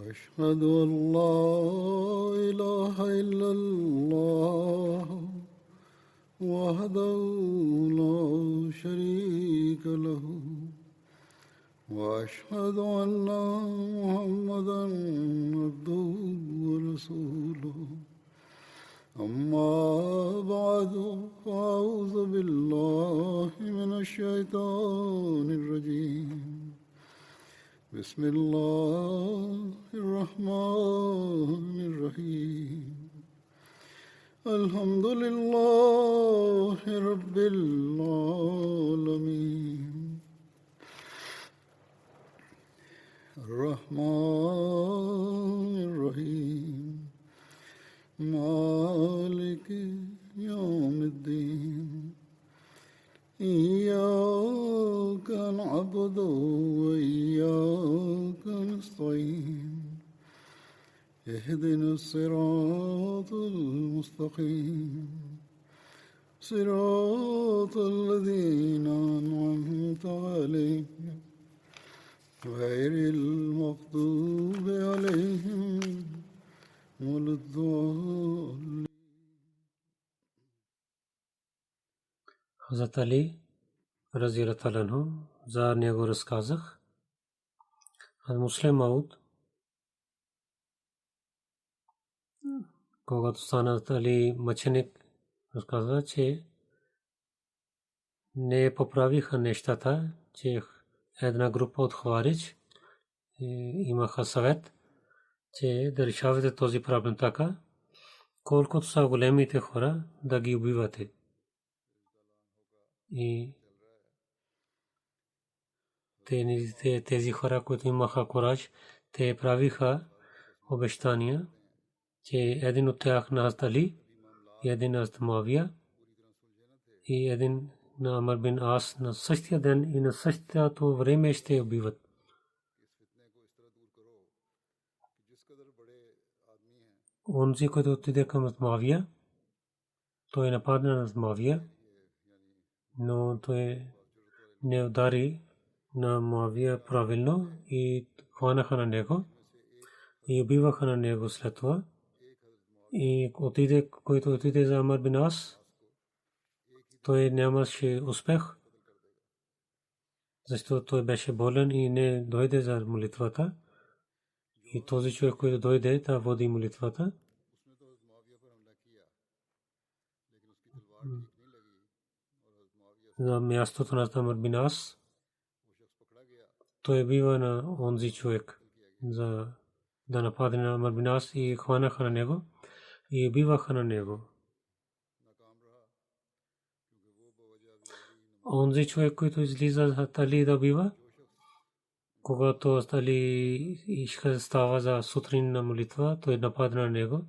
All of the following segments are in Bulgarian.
أشهد أن لا إله إلا الله وحده لا شريك له وأشهد أن محمدا عبده ورسوله أما بعد فأعوذ بالله من الشيطان الرجيم بسم الله الرحمن الرحيم الحمد لله رب العالمين الرحمن الرحيم مالك يوم الدين إياك نعبد وإياك نستعين اهدنا الصراط المستقيم صراط الذين أنعمت عليهم غير المغضوب عليهم ولا الضالين. Хазрат Али разияллаху анху за него разказах. Муслим Мауд, когато стана Али мъченик, разказва, че не поправиха нещата, че една група от Хаваридж имаха съвет, че да решавате този проблем така, колкото са големите хора, да ги убивате. И тези хора, които имаха кораж, те правиха обещания, че един от тях на Али, един на Муавия и един на Амр бин Ас на същия ден и на същото време ще убиват. Онзи, който отиде към Муавия, той нападна на Муавия, но той не удари на Муавия правилно и хванаха на него и убиваха на него след това. И който отиде за Амр бин Ас, той нямаше успех, защото той беше болен и не дойде за молитвата. И този човек, който дойде да води молитвата, на мястото на Амр бин Ас, той бива на онзи човек за да нападне на Амр бин Ас и хванаха на него и убиваха на него. Онзи човек, който излиза за Али да бива, когато Али иска става за сутрин на молитва, той нападна на него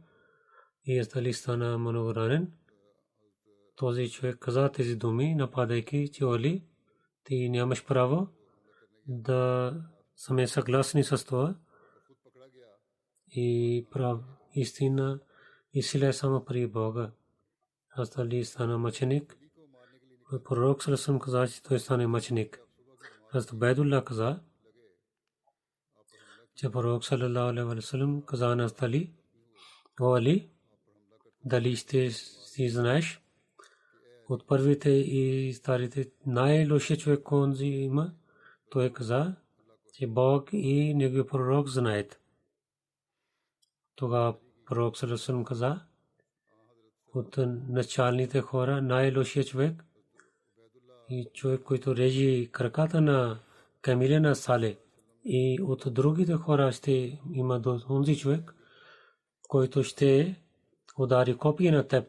и Али стана много ранен. Този човек каза тези думи, нападайки, че Али, ти нямаш право да сме съгласни с това и истина и сила само при Бога. Али стана мъченик. Пророк саллаллаху каза, че той стане мъченик. Байдулла каза, че пророк саллаллаху алейхи ва саллям каза на Али: "О Али, дали ще си знаеш от първите и старите най-лошият човек конзи има?" Той каза, че Бог и неговия пророк знаят. Тогава пророк саллаллаху алейхи ва саллям каза: "От началните хора най-лошият човек и човек, който режи краката на камиле на Сале, и от другите хора ще има онзи човек, който ще удари копие на теб."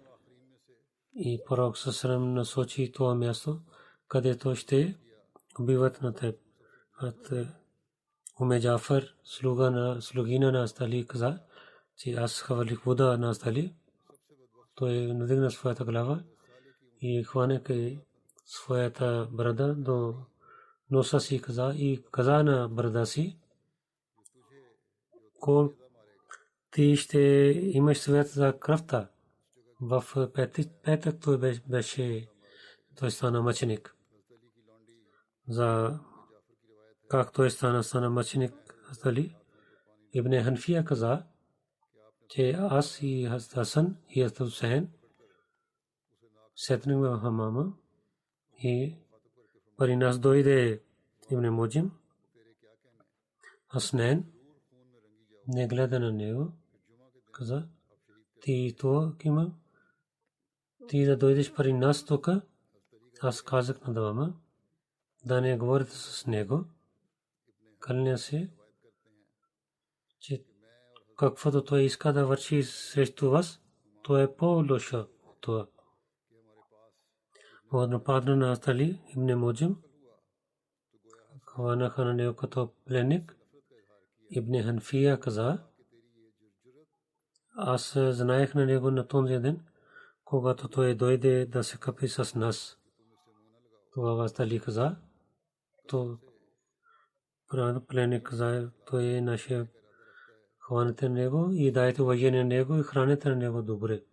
И пророк съсрам насочи това място, където ще убиват на теб. От Уме Джафар, слугина на Али, каза, че аз хвърлих вода на Али. Той надигна своята глава и хванеки своята брада до носа си каза на брада си: "Кол ти ще имаш свет за кръвта." В петък той беше, той стана мъченик. За как той стана мъченик Али, Ибн Ханфия каза, че аз и Хасан и Хусейн седнахме в хамама и при нас дойде Ибн Муджим. Хаснен не гледа на него, каза, ти то кима, ти да дойдеш при нас тук. Аз казах на двама да не говорите с него. Кълня се, че каквото той иска да върши срещу вас, то е по-лошо от това. Нападна на Али Ибн Муджим, хванаха на него като пленник. Ибн Ханфия каза, аз знаех на него на този ден, когато той дойде да се капи с нас. Това Али каза, то пленник каза, той е нашия, хванете на него и дайте уважение на него и храните на него добре.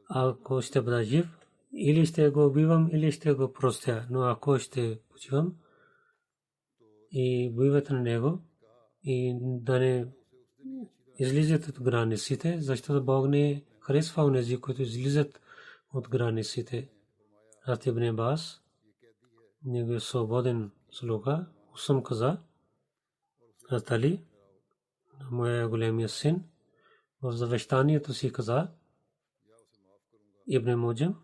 Ако ще бъда жив, или ще го убивам, или ще го простя. Но ако ще почивам и убивате на него и да не излизат от границите, защото Бог не харесва онези, които излизат от границите. Хазрат Ибн Аббас, него е свободен слуга, усъм каза, Хазрат Али, моя големия син, в завещанието си каза, Ибн Муджим,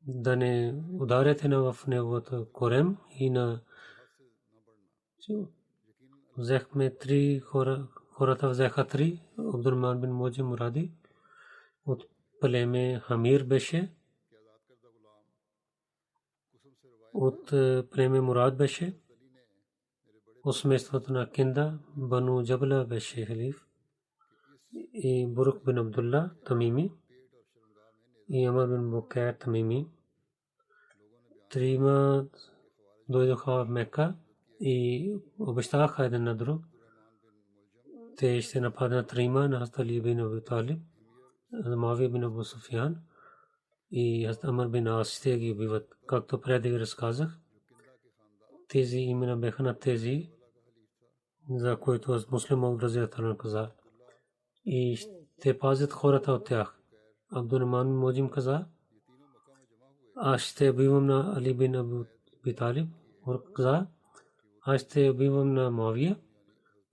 да не ударяте в неговото корем и на взехме три хора, хората взеха три, Абдурман бин Муджим Муради, от племе Хамир беше, от племе Мурад беше, от семейството на Кинда, Бану Джабла беше халиф, и Бурук бин Абдулла Тамими, и Амар бин Букайр Тамими. Трима дойдоха в Мека и обещаха един на друг. Те ще нападнат трима на Хазрат Али бин Аби Талиб, Муавия бин Абу Суфиян и Хазрат Амр бин Ас ще ги убиват. Както преди разказах, тези имена бяха на тези, за които муслимът разятелен каза. И ще пазят хората от тях. Абдурахман Муджим каза, аз ще убивам на Али бин Аби Талиб. Каза, аз ще убивам на Муавия.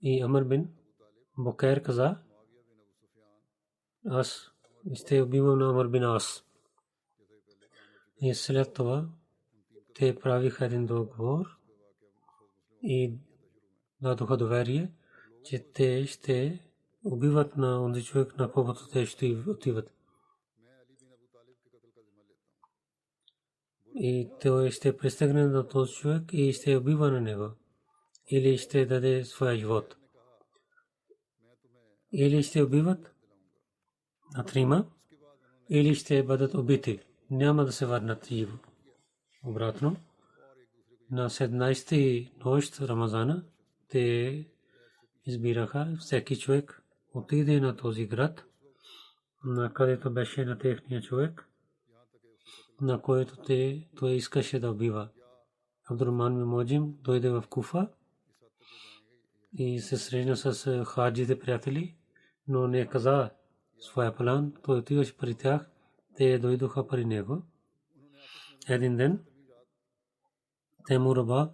И Амр бин Букайр каза, аз ще убивам на Амр бин Ас. И след това те правиха един договор и дадоха доверие, че те ще убиват на онзи човек, на когото те ще отиват. И той ще пристигне до този човек и ще убива на него. Или ще даде своя живот. Или ще убиват на трима, или ще бъдат убити. Няма да се върнат живо. Обратно, на 17-ти нощ Рамазана, те избираха всеки човек отиде на този град, на където беше на техния човек, на който той искаше да убива. Абдурахман бин Муджим дойде в Куфа и се срещна с хаджите приятели, но не каза своя план. Той отиваше при тях, те дойдоха при него. Един ден Темураба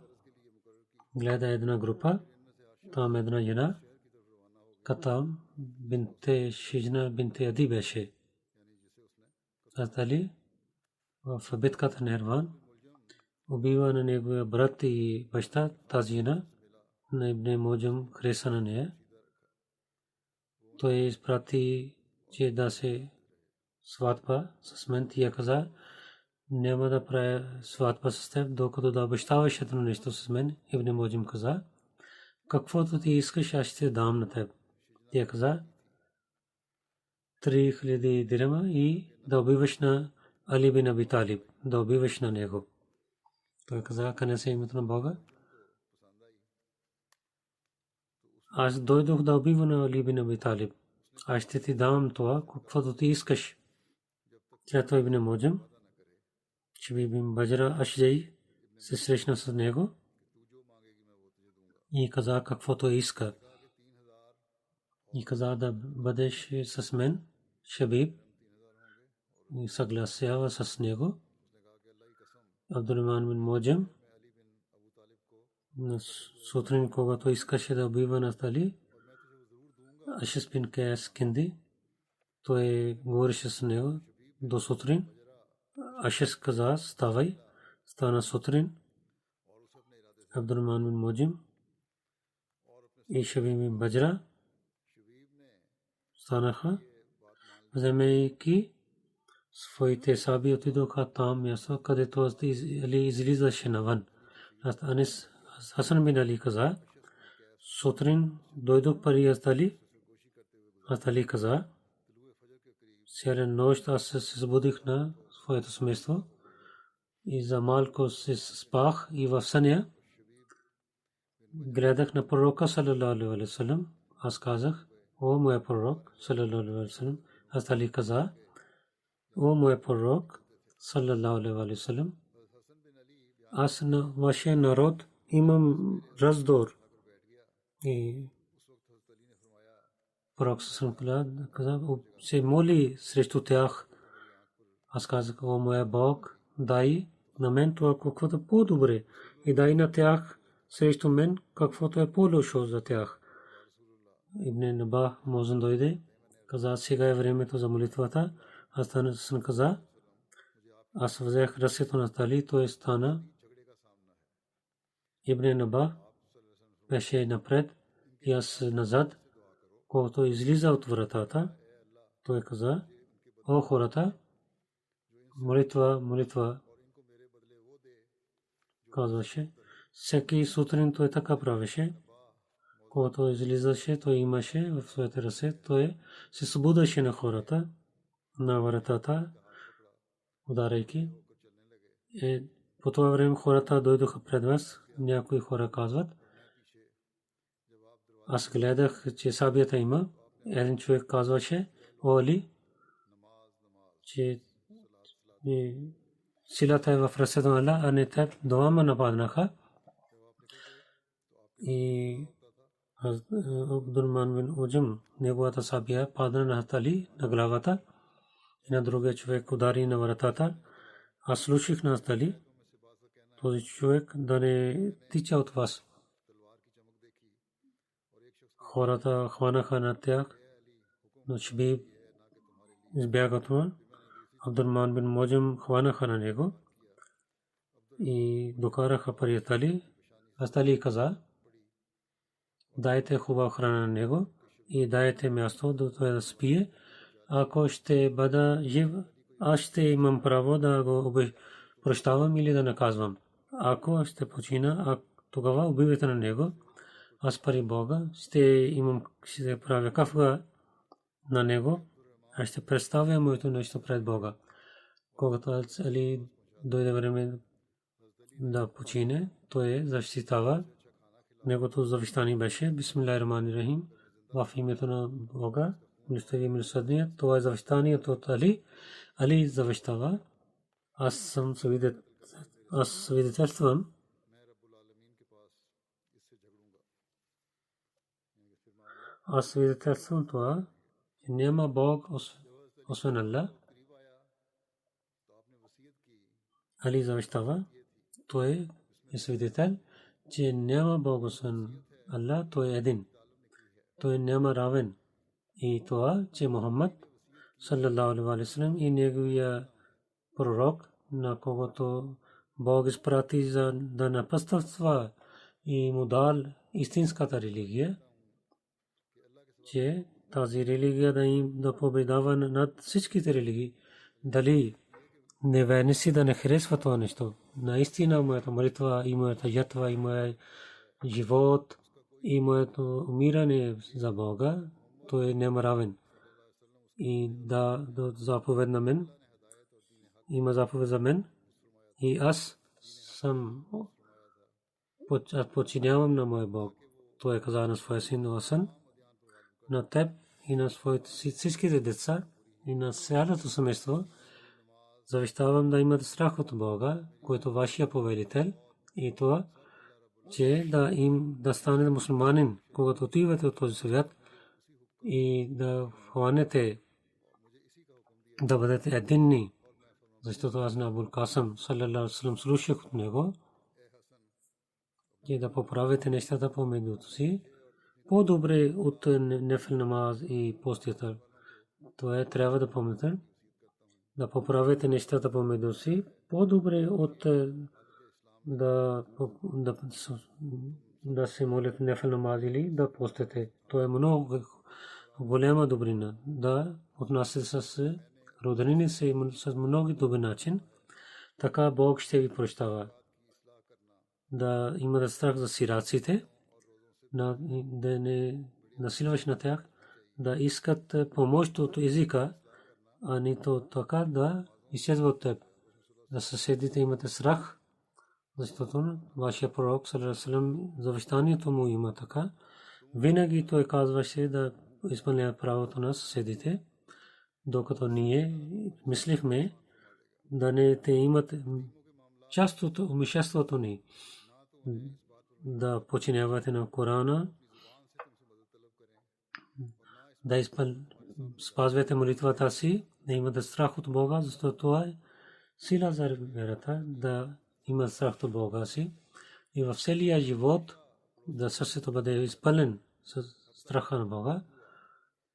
гледа една група, там една жена, Катам бинте Шижна бинте Ади беше. Хазрат Али в битката на Ерван убива на неговия брат и баща, тази жена на Ибн Муджим хареса на нея. Той изпрати, че да се сватба с мен. Тя каза, няма да правя сватба с теб, докато да обещаваш едно нещо с мен. Ибн Муджим каза, каквото ти искаш, аз ще дам на теб. Тя каза, 3000 дирхама и да убиваш на Али бин Аби Талиб, да убиваш на него. Той каза, къде се името на Бога? Аз дойдох да убива на Али бин Аби Талиб. Аз ще ти дам това, каквото ти искаш. След това Ибн Муджим, Шибиб бин Баджра Ашджаи, се срещна с него и каза каквото иска. и каза да бъдеш с мен, Шабиб, и съгласява с него. Абдурахман бин Муджим сутрин, когато искаше да убива Нафтали, Ашис бин Кайс Кинди, той говореше с него до сутрин. Ашис каза, ставай, стана сутрин. Абдурахман бин Муджим и Шабиб бин Баджра станаха, вземайки своите саби, отидоха там място, където Али излизаше навън. Анис Хасан бин Али каза, сутрин дойдох при Али. Али каза, цяла нощ аз се събудих на своето семейство и за малко се спах и в съня гледах на пророка саллалаху алейхи ва саллям. Аз казах, о моя пророк саллалаху алейхи ва саллям. Али каза, о моя пророк саллалаху алейхи ва саллям, аз на вашия народ имам раздор. И пророк саллалаху каза, се моли срещу тях. Аз казах, о моя Бог, дай на мен това, каквото е по-добре, и дай на тях срещу мен, каквото е по-лошо за тях. Ибн Наба Мозен дойде, каза, сега е времето за молитвата. Аз съм каза, аз взех ръцето на Али, той стана. Ибн Наба беше напред и аз назад. Когато излиза от вратата, той каза, о хората, молитва, казваше. Всеки сутрин той така правеше. Когато излизаше, той имаше в своите ръце, той се събудеше на хората, на вратата, ударайки. По това време хората дойдоха пред вас. Някои хора казват, аз гледах, че сабията има. Един човек казваше, о Али, че силата е в ръцете на Аллах, а не теб. Двама нападнаха. И Абдурахман бин Муджим, неговата сабия падна на Али на главата и на другия човек удари на вратата. Аз слушах на Али, този човек да не тича от вас. Хората хванаха на тях, но Шабиб избяга от това. Абдурахман бин Муджим хванаха на него и докараха при Али. Али каза, дайте хубава храна на него и дайте място да спие. Ако ще бъда жив, аз ще имам право да го прощавам или да наказвам. Ако ще почина, тогава убивайте на него. Аз пари Бога ще правя кафга на него. Аз ще представя моето нещо пред Бога. Когато Али дойде време да почине, той защитава. Негото завещание беше Бисмиллахир рахманир рахим, в името на Бога, милостивия милосърдния. Това е завещанието от Али. Али завещава, аз свидетелствам, това, че няма Бог освен Аллах. Али завещава, той е свидетел, че няма Бог освен Аллах, той е един. Той няма равен. И това, че Мухаммад саллалаху алейхи ва саллям и неговия пророк, на когото Бог изпрати за да напътства и му дал истинската религия, че тази религия да победава над всичките религии. Дали неверници да не харесва това нещо. Наистина моята молитва и моята ятва и моят живот и моето умиране за Бога, той няма равен. И да заповед на мен, има заповед за мен и аз подчинявам на моя Бог. Той каза на своя син Хасан, на теб и на своите всичките деца и на цялото семейство завещавам да имате страх от Бога, който вашия повелител, и това, че да стане мусулманин, когато отивате от този свят и да хванете да бъдете единни, защото аз на Абул Касъм саллалаху алейхи ва саллям слушах от него, че да поправите нещата помежду си по-добре от нефил намаз и постията. Това трябва да помните, да поправите нещата помежду си по-добре от да се молите нефил намаз или да постите. Това е много голяма добрина. Да отнасяте с роднини си с много добър начин, така Бог ще ви прощава. Да имате страх за сираците, да не насилваш на тях, да искат помощ от езика, а нито така да изчезва от теб. За съседите имате страх, защото вашия пророк саллалаху алейхи ва саллям завещанието му има така. Винаги той казваше да изпълнява правото на съседите, докато ние мислихме да не те имат част от умишеството ни, да починявате на Корана, да спазвате молитвата си, да имате страх от Бога, защото това е сила за верата, да има страх от Бога си и в целия живот да сърцето бъде изпълнен с страха на Бога.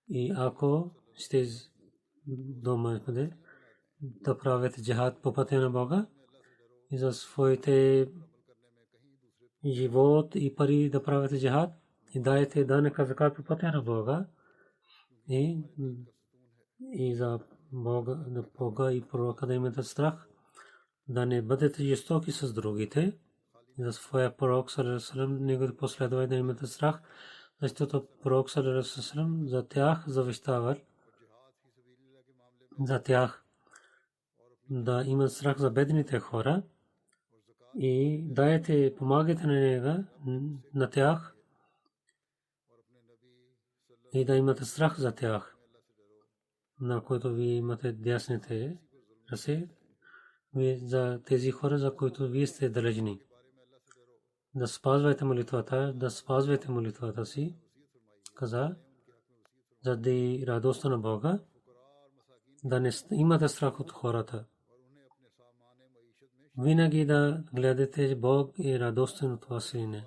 И ако сте дома бъде да правите джихад по пътя на Бога и за своите живот и пари да правите джихад и дайте данъка закат по пътя на Бога и за Бога и пророка да имате страх, да не бъдете жестоки с другите. За своя пророк саллалаху алейхи ва саллям неговите последователи да имате страх, защото пророк саллалаху алейхи ва саллям за тях завещава, за тях да имат страх за бедните хора и дайте, помагайте на него, на тях и да имате страх за тях, на които ви имате дясните ръце, за тези хора, за които вие сте длъжни. Да спазвайте молитвата си, каза, заради радостта на Бога, да не имате страх от хората. Винаги да гледате Бог и радостен от вас или не.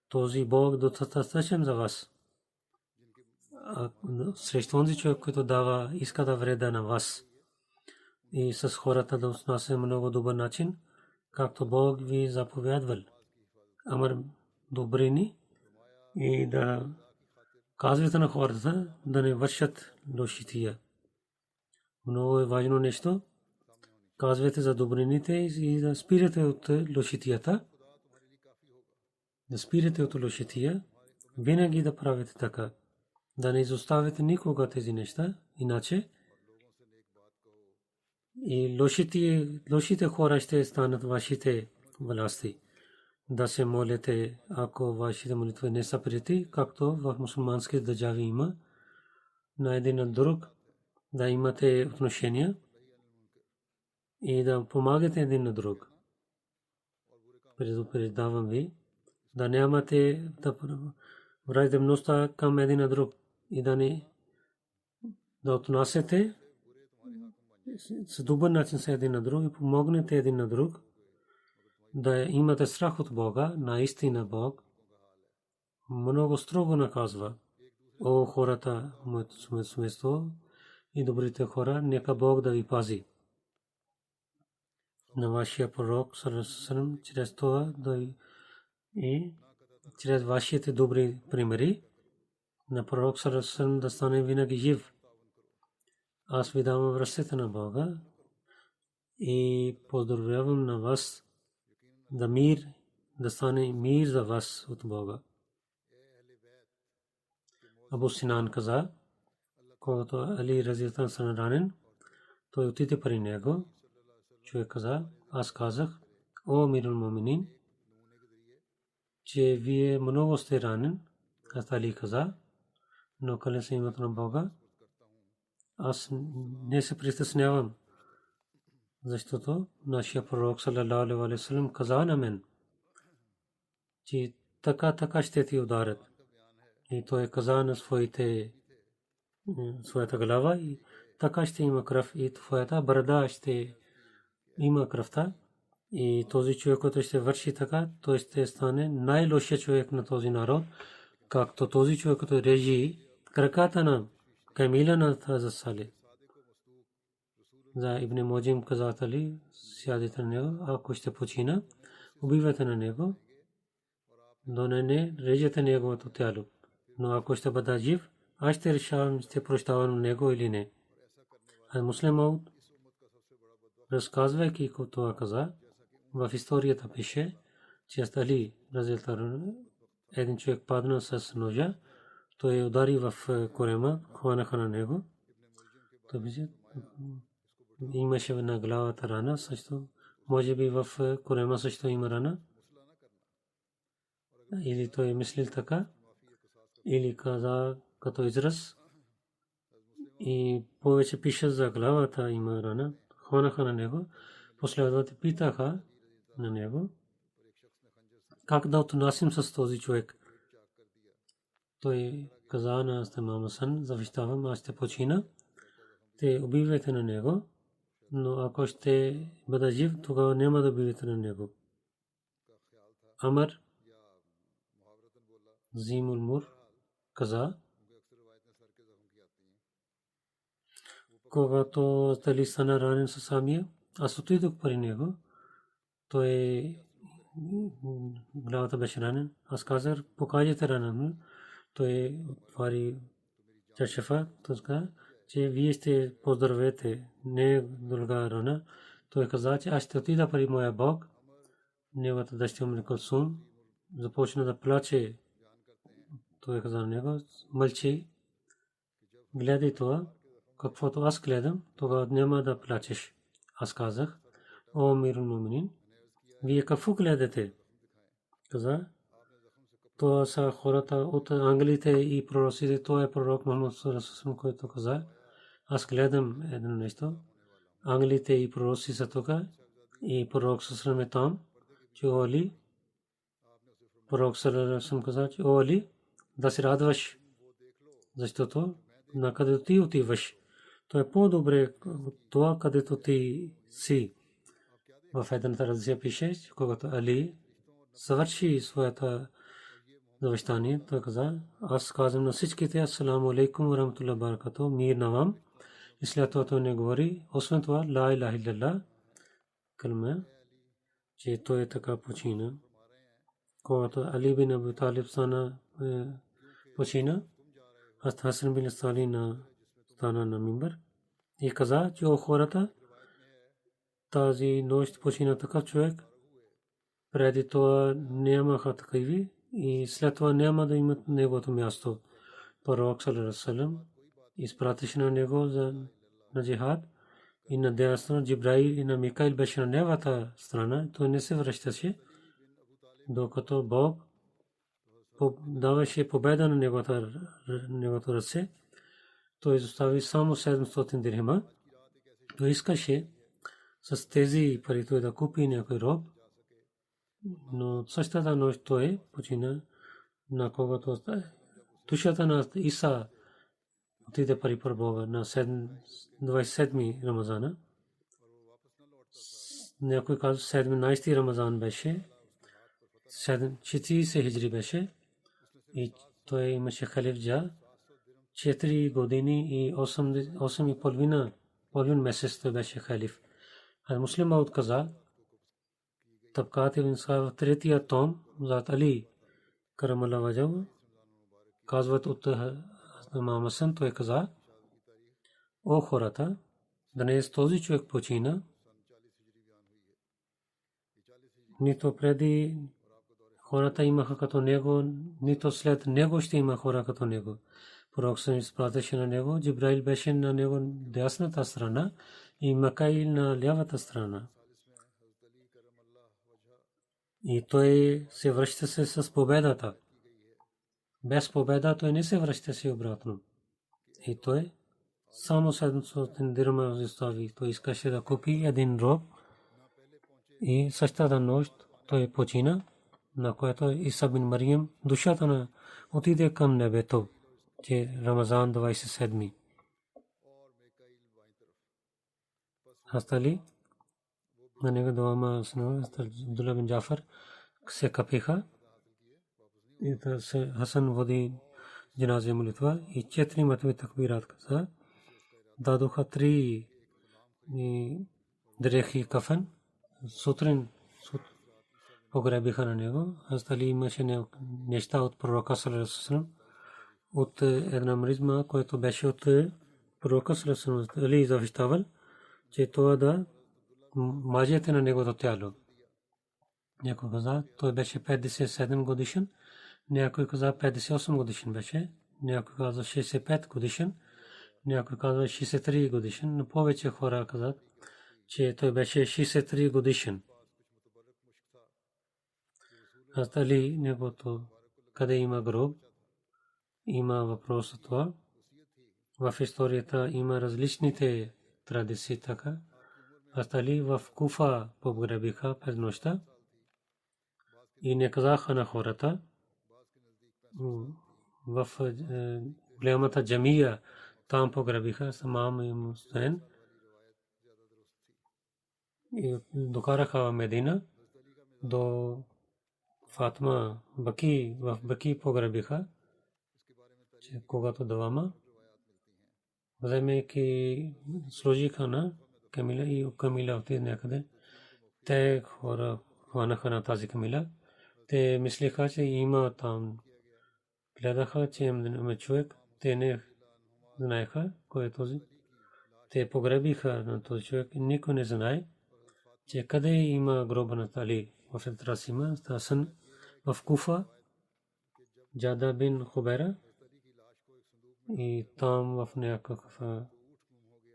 Този Бог достатъчен за вас. Срещу онзи човек, който дава, иска да вреда на вас и с хората да отнася много добър начин, както Бог ви заповядвал. Амар добрини и да казвате на хората да не вършат лошития. Много е важно нещо. Казвате за добрините и да спирате от лошитията. Да спирате от лошития. Винаги да правите така. Да не изоставите никога тези неща. Иначе и лошите хора ще станат вашите власти. Да се молите, ако вашите молитви не са прияти, както в мусулмански държави има, на един на друг, да имате отношения и да помагате един на друг. Предупреждавам ви, да нямате враждебността към един на друг и да отнасяте с добър начин с един на друг и помогнете един на друг, да имате страх от Бога, наистина Бог много строго наказва. О хората, моето семейство и добрите хора, нека Бог да ви пази. На вашия пророк саллалаху алейхи ва саллям чрез това и чрез вашите добри примери на пророк саллалаху алейхи ва саллям да стане винаги жив. Аз ви давам в ръцете на Бога и поздравявам на вас да стане мир за вас от Бога. Абу Синан каза, когато Али разияллаху анху ранен, той отиде при него. Човек каза, аз казах, о Амирул Муминин, че вие много сте ранен. Али каза, но клянем се името на Бога, аз не се притеснявам, защото нашия пророк саллалаху алейхи ва саллям каза на мен, че така ще ти ударят. И той каза на своите своята глава и така ще има кръв и твоята брада ще има кръвта. И този човек, който ще върши така, той ще стане най-лошият човек на този народ, както този човек, който режи краката на камила на Хазрат Салих. За Ибн Муджим казатели, сядете на него, ако ще почина, убивате на него, но не режете неговото тяло. Но ако ще бъда жив, аз ще решавам, ще прощавам него или не. А Муслим Мауд, разказвайки това каза, в историята пише, че Али разилтарно един човек падна с ножа, той удари в корема, хванаха на него. Имаше на главата рана, също може би в корема също има рана. Или той мислил така, или каза като израз. И повече пише за главата има рана, хванаха на него. Последователите питаха на него как да отнасим с този човек. Той каза на Имам Хасан, завещавам, аз ще почина, те убивайте на него, но ако ще бъда жив, тогава няма да убивате на него. Амр Зимул Мур каза, когато Али стана ранен със Самия, аз отидох при него, той главата беше ранен. Аз казах, покажете рана ми. Той отвори чашафа, той каза, че вие ще поздравете, не друга рана. Той каза, че аз ще отида при моя Бог. Неговата дъщеря Ум Кулсум започна да плаче. Той каза на него, мълчи, гледай това, каквото аз гледам, тогава няма да плачеш. Аз казах, о Амирул Муминин, вие какво гледате? Каза, това са хората от ангелите и пророците, това е пророк Мухаммад саллаллаху алейхи ва саллям, който каза, аз гледам едно нещо, ангелите и пророци са тук и пророк саллаллаху алейхи ва саллям е там, че Али, пророк саллаллаху алейхи ва саллям каза, че Али, да се радваш, защото на където ти отиваш, то е по-добре това, където ти си. В едната разия пише, когато Али завърши своята завещание, той каза, аз казвам на всичките, асаламу алейкум ва рахматуллахи ва баракатуху, мир на вам. И след това той не говори, освен това, ла илаха илlallah, калма, че той така почина. Когато Али бин Аби Талиб стана почина, аз Хасан бин Сали стана на мимбър и каза, че о хората, тази нощ почина такъв човек, преди това нямаха такива и след това няма да имат неговото място. Пророк саллаллаху алейхи ва саллям изпратише на него на джихад и на дясно Джибраил и на Микаил беше на неговата страна. Той не се връщаше, докато Бог даваше победа на неговото ръце. Той изостави само 700 дирхема. Той искаше с тези пари той да купи някой роб, но същата нощ той почина, на когото душата на Иса отиде при Бога на 27 Рамазана. Някой казва 17 Рамазан беше, 40 хиджри беше и той имаше халифджа 4 години и 8 и половин месец той беше халиф. А Муслим Мауд каза, Табкат ибн Саъд в третия том, зад Али карамаллаху ваджху, казват от Имам Хасан, той каза, о хората, днес този човек почина, нито преди хората имаха като него, нито след него ще има хора като него. Пророк се изпратеше на него, Джибраил беше на него дясната страна и Микаил на лявата страна. И той се връщаше с победата. Без победа той не се връщаше обратно. И той само 700 дирхама остави. Той искаше да купи един роб. И същата нощ той почина, на което Иса бин Мариям душата на отиде към небето. че Рамазан 27. Хастали на него двама синове Абдулла бин Джафар се капиха и Хасан води джаназе молитва и 4 мъртви такбират каза. Дадоха 3 дрехи кафен. Сутрин погребиха на него. Хастали имаше неща от пророка саллаллаху алейхи ва саллям, от една мризма, което беше от пророка саллаллаху алейхи ва саллям. Али завещавал, че това да мажете на негото тяло. Някой каза, той беше 57 годишен, някой каза 58 годишен беше, някой каза 65 годишен, някой каза 63 годишен, но повече хора казат, че той беше 63 годишен. Али негото къде има гроб, има въпрос от това. В историята има различните традиции така. Али в Куфа погребиха през нощта и не казаха на хората. В голямата джамия там погребиха Самам и Мустен и докараха в Медина до Фатма Баки, в Баки погребиха, че когато двама вземайки сложиха на камила и камила отиде някъде. Те хора хванаха на тази камила. Те мислиха, че има там. Гледаха, че има човек. Те не знаеха кой е този. Те погребиха на този човек. Никой не знае, че къде има гроба на Али. В Трасима, Хасан в Куфа, Джада бин Хубера и там в някакъв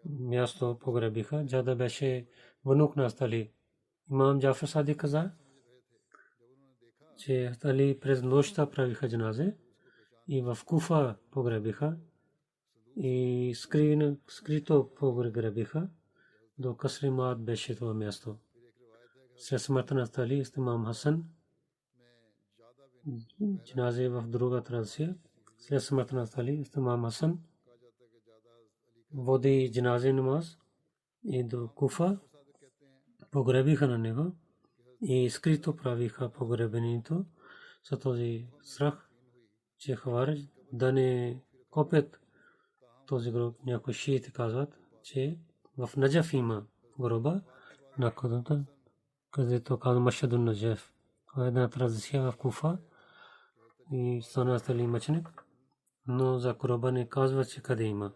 място погребиха. Джада беше внук на Али. Имам Джафар Садик каза, че Али през нощта правиха джаназе и в Куфа погребиха и скрито погребиха. До Касримат беше това място. След смъртта на Али, имам Хасан джаназе в друга традиция. След смъртта на Али, имам Хасан води джаназе намаз и до Куфа погребиха на него и скрито правиха погребението с този страх, че Хаварич да не копят този гроб. Някои шиити казват, че в Наджаф има гроба на кодата, където казва Машадун Наджаф. Това е една традиция в Куфа и стана Али мъченик, но за гроба не казва, че къде има.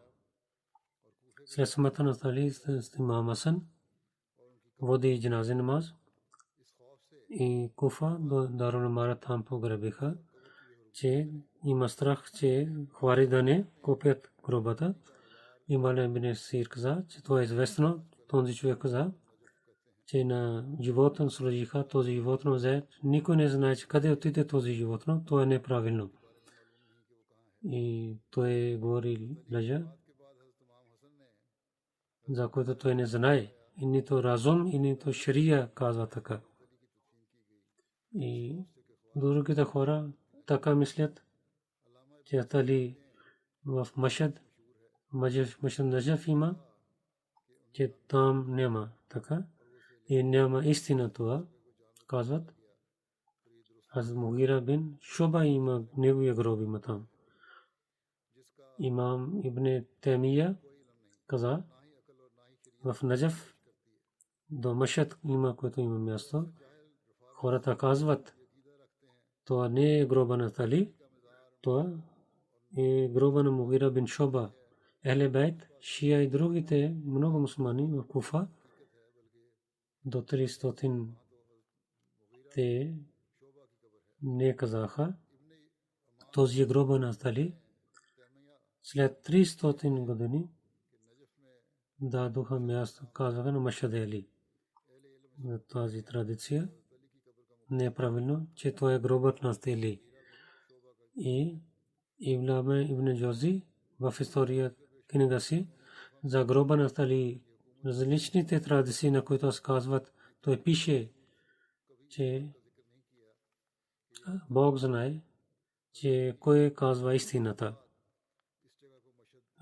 След смъртта на Али, имам Хасан води джаназе намаз и Куфа до Дарул Мара там погребиха, че има страх, че хвари да не копят гробата. Имам бин Сир каза, че това е известно. Този човек каза, че на животно сложиха този животно взе. Никой не знае, че къде отиде този животно. Това е неправилно. И той говори лъжа, за което той не знае. И нито разум, и нито шария казва така. И другите хора така мислят, че Али в Машад, Машад Наджаф има, че там няма така. И няма истина това, казват. Аз Мугира бин Шуба има неговия гроб има там. Имам Ибн Таймия каза, в Наджаф до Машад има, което има място. Хората казват, това не е гроба на Али, това е гроба на Мугира бин Шуба. Ахле Байт, Шия и другите много мусулмани в Куфа до 300 те не казаха, този е гроба на Али. След 300 години дадоха място, казаха на Машад Али. Тази традиция не е правилно, че това е гробът на Али. И Ибн Джози в история книга си за гроба на Али, различните традиции, на които казват, той пише, че Бог знае, че кой казва истината.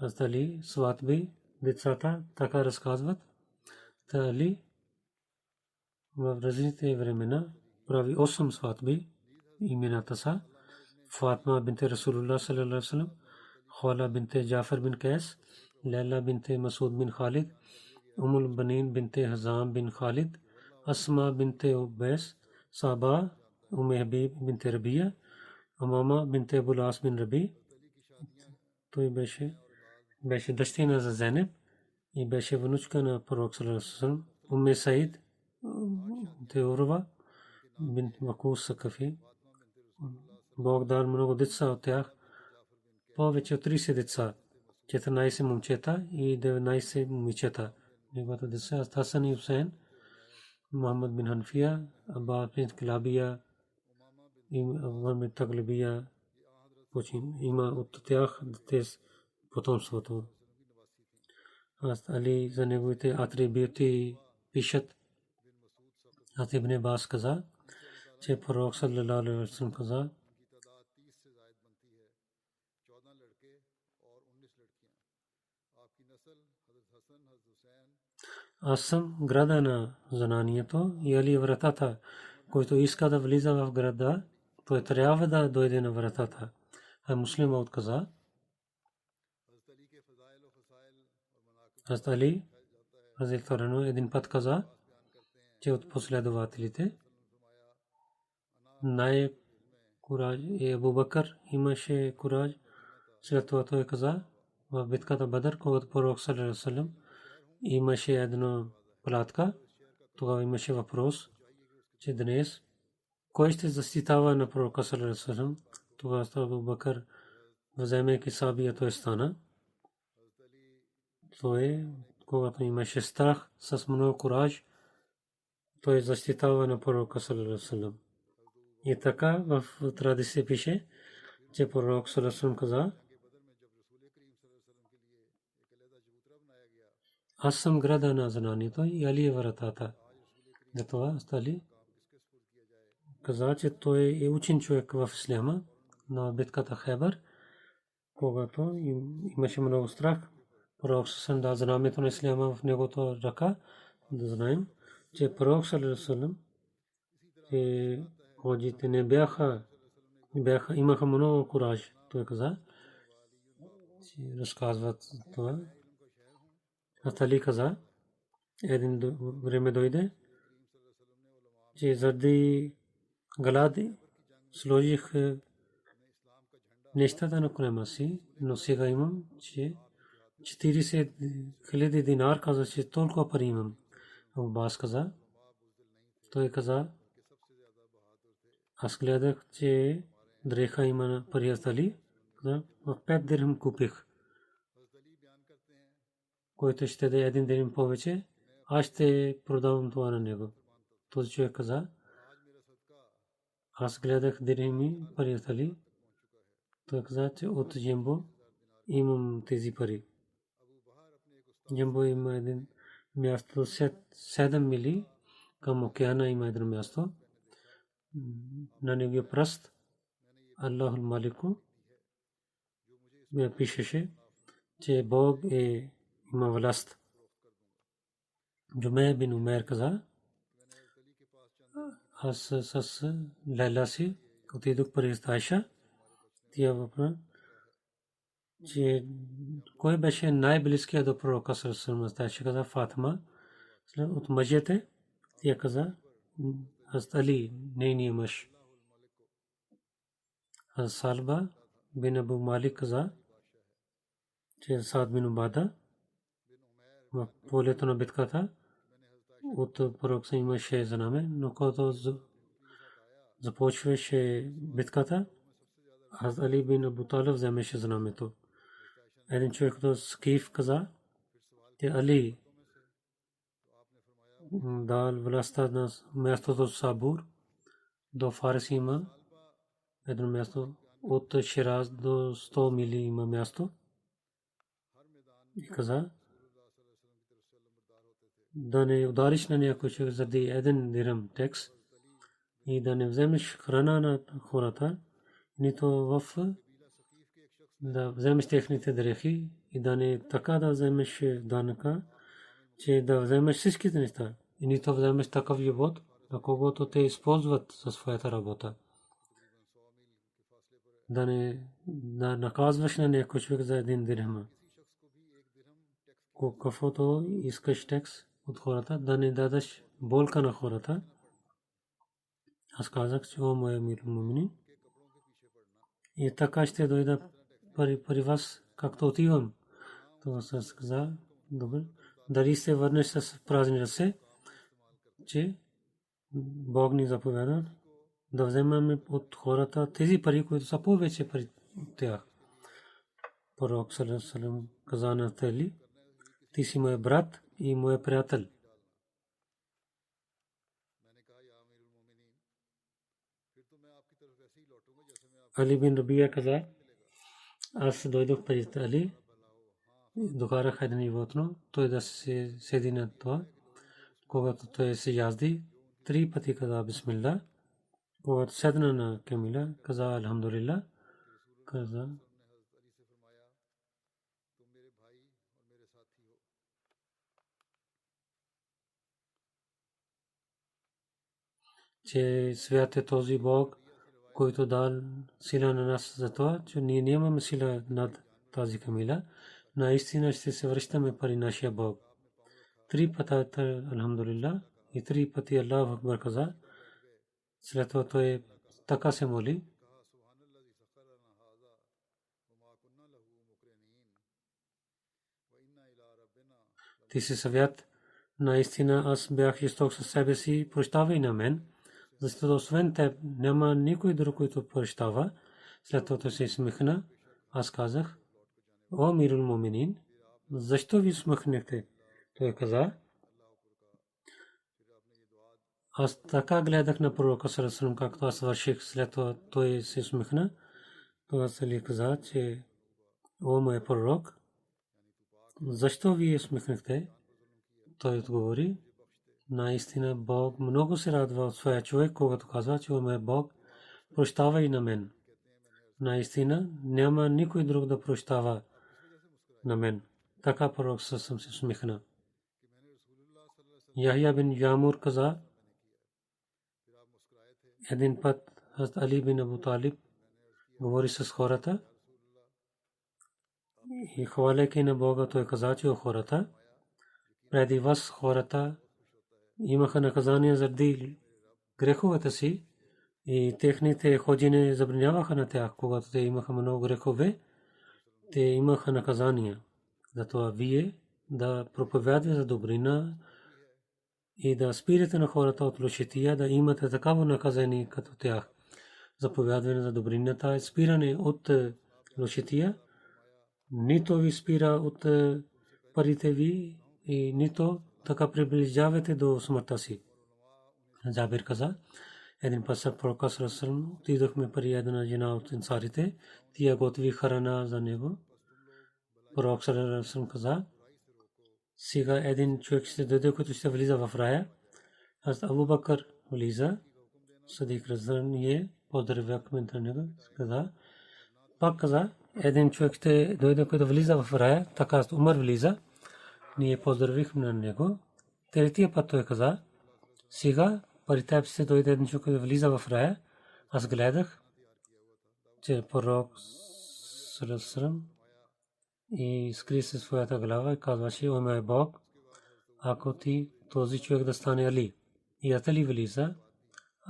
Али сватби децата така разказват. Та Али в различните времена прави 8 сватби. Имената са Фатма бинте Расулуллах саллаллаху алейхи ва саллям, Хала бинте Джафар бин Кайс, Лейла бинте Масуд бин Халид, Умул Банин бинте Хазам бин Халид, Асма бинте Убайс, Саба Хабиб бинте Рабия, Умама бинте Абул Ас бин Раби. Той беше дъщеря за Зейнеб и беше внучка на пророк саллаллаху алейхи ва саллям. Умме Саид те Урва бинт Вакус Сакафи. Бог дал много деца от тях, повече от 30 деца, 14 момчета и 19 момичета. Неговата деца Хасан и Хусейн, Мухаммад бин Ханфия, Аббас бин Килабия и Мухаммад Таглибия. Има от тях дете потомството. Али за неговите атрибути пишат. Ибн Аббас каза, че пророк саллаллаху алейхи ва саллям каза: аз съм града на знанието и Али вратата, който иска да влиза в града, той трябва да дойде на вратата. А муслима отказа. Али разилтарано един път каза, че от последователите най-кураж е Абу Бакър, имаше кураж. След това той каза в битката Бадър, когато пророк саллаллаху алейхи ва саллям имаше една палатка. Тогава имаше въпрос, че днес кой ще защитава на пророка саллаллаху алейхи ва саллям. Тогава Абу Бакър, вземайки сабия, той стана. Той, когато имаше страх, с много кураж, той защитава на пророка саллаллаху алейхи ва саллям. И така в традиция пише, че пророк саллаллаху алейхи ва саллям каза: аз съм града на знанието и Али е вратата. Затова Али каза, че той е учен човек в исляма. На битката Хайбар, когато имаше много страх, пророк саллаллаху алейхи ва саллям да знамето на исляма в негото ръка. Да знаем, че пророк саллаллаху алейхи ва саллям ходите не бяха, имаха много кураж. Той каза, разказват това. Али каза, един време дойде, че заради глади сложих нещата на колема си, но сега имам, че 40,000 динар, каза, че толкова пари имам. Аббас каза, той каза, аз гледах, че дреха има на пари Али, в 5 дирхам купих. Който ще даде 1 дирхам повече, аз ще продавам това на него. Този човек каза, аз гледах дирхами пари Али. Той каза, че от Джембо имам тези пари. Джембо има един място 7 мили към океана, има едно място. На неговия пръст Аллахул Малику ме пишеше, че Бог има власт. Джумей бин Умейр каза, аз с Лейла си отидох при Айша. Тя въпрос, че кой беше най-близкият до пророка саллаллаху алейхи ва саллям. Тя каза Фатима. От мъжете тя каза Али, нейният мъж. Салба бин Абу Малик каза, че Саад бин Убада в полето на битката от пророка имаше знаме, но когато започваше битката, Али бин Абу Талиб вземеше знамето. Един човек от Скиф каза, че Али дал властта на мястото Сабур до Фарс има едно място, от Шираз до 100 мили има място. И каза, да не удариш на някой човек заради 1 дирхам текст и да не вземеш храна на хората, нито в да вземеш техните дрехи и да не така да вземеш данъка, че да вземеш всичките неща. И нито вземеш такъв живот, на когото те използват за своята работа. Да не наказваш на някой човек за един дирхам. Каквото искаш текст от хората, да не дадеш болка на хората. Аз казах, че о мой мир мумини. И така ще дойда при вас, както отивам. Това се каза, добре. Дали се върнеш с празни ръце, че Бог ни заповяда да вземаме от хората тези пари, които са повече пари от тях. Пророк саллаллаху алейхи ва саллям каза на Али, ти си мой брат и мой приятел. Али бин Рабия каза, аз дойдох при Али, докарах един животно, той да се седи на това. Когато той се язди, 3 пъти каза бисмилlah. Когато седна на камила, каза алхамдулилlah. Каза, че свят е този Бог, който дал сила на нас за това, че ние нямаме сила над тази камила. Наистина ще се връщаме при нашия Бог. 3 пъти алхамдулилlah и 3 пъти Аллаху акбар каза. След това той така се моли. Ти си свят, наистина аз бях жесток със себе си, прощавай на мен, защото освен теб няма никой друг, който прощава. След това се смехна. Аз казах, о мирул муминин, защо ви смехнахте? Той каза, аз така гледах на пророка саллаллаху алейхи ва саллям, както аз върших. След това той се смехна. Това се ли каза, че о мой пророк, защо ви смехнахте? Той отговори, наистина Бог много се радва от своя човек, когато казва, че о мой Бог, прощавай на мен. Наистина няма никой друг да прощава на мен. Така пророк съм се смехна. Яхия бин Ямур каза, един път Али бин Абу Талиб говори с хората и хваляйки на Бога, той каза, че о хората, преди вас хората имаха наказание заради греховете си и техните ходене забраняваха на тях, когато те имаха много грехове, те имаха наказания. Затова вие да проповядвате за добрина и да спирате на хората от лошития, да имате такава наказание като тях. Заповядване за добрината и спиране от лошития, нито ви спира от парите ви и нито така приближавате до смъртта си. Джабир каза, един път с пророка саллаллаху алейхи ва саллям отидохме при една жена от ансарите, тя готви храна за него. Пророк саллаллаху алейхи ва саллям каза, сега един човек ще дойде, който ще влиза в рая. Аз Абу Бакър влиза, Садик разър ние поздравяхме на него, каза. Пак каза, един човек ще дойде, който влиза в рая, така Умар влиза, ние поздравихме на него. Третия път той каза, сега при теб ще дойде един човек, който влиза в рая. Аз гледах, че пророк саллаллаху алейхи ва саллям и скри се своята глава и казваше, о мой Бог, ако ти този човек да стане Али. И Али влиза,